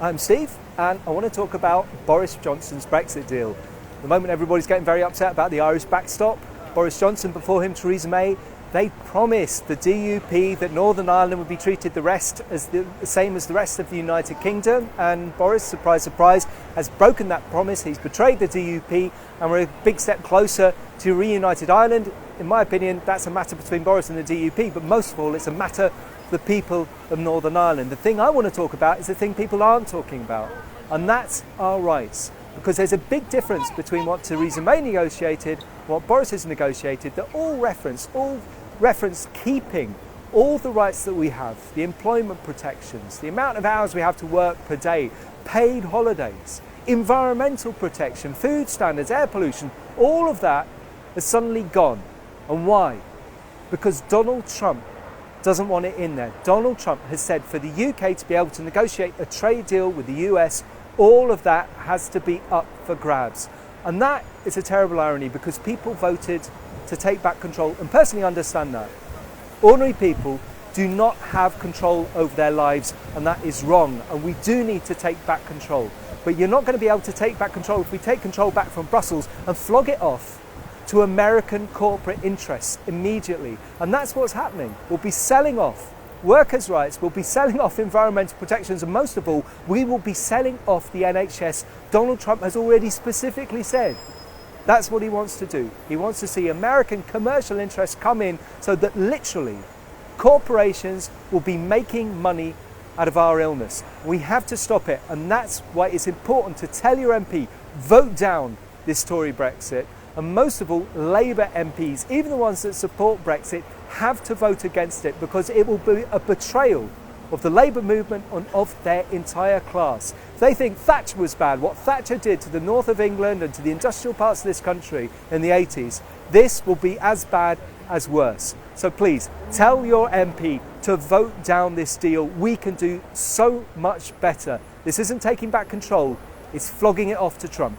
I'm Steve, and I want to talk about Boris Johnson's Brexit deal. At the moment, everybody's getting very upset about the Irish backstop. Boris Johnson, before him Theresa May, they promised the DUP that Northern Ireland would be treated the same as the rest of the United Kingdom, and Boris, surprise, surprise, has broken that promise. He's betrayed the DUP, and we're a big step closer to a reunited Ireland. In my opinion, that's a matter between Boris and the DUP, but most of all, it's a matter for the people of Northern Ireland. The thing I want to talk about is the thing people aren't talking about, and that's our rights. Because there's a big difference between what Theresa May negotiated, what Boris has negotiated, that all reference keeping all the rights that we have, the employment protections, the amount of hours we have to work per day, paid holidays, environmental protection, food standards, air pollution, all of that has suddenly gone. And why? Because Donald Trump doesn't want it in there. Donald Trump has said for the UK to be able to negotiate a trade deal with the US, all of that has to be up for grabs. And that is a terrible irony, because people voted to take back control, and personally understand that. Ordinary people do not have control over their lives, and that is wrong, and we do need to take back control. But you're not going to be able to take back control if we take control back from Brussels and flog it off to American corporate interests immediately. And that's what's happening. We'll be selling off workers' rights, we'll be selling off environmental protections, and most of all, we will be selling off the NHS. Donald Trump has already specifically said that's what he wants to do. He wants to see American commercial interests come in so that literally corporations will be making money out of our illness. We have to stop it, and that's why it's important to tell your MP, vote down this Tory Brexit. And most of all, Labour MPs, even the ones that support Brexit, have to vote against it, because it will be a betrayal of the Labour movement and of their entire class. They think Thatcher was bad, what Thatcher did to the north of England and to the industrial parts of this country in the 80s. This will be as bad as worse. So please, tell your MP to vote down this deal. We can do so much better. This isn't taking back control, it's flogging it off to Trump.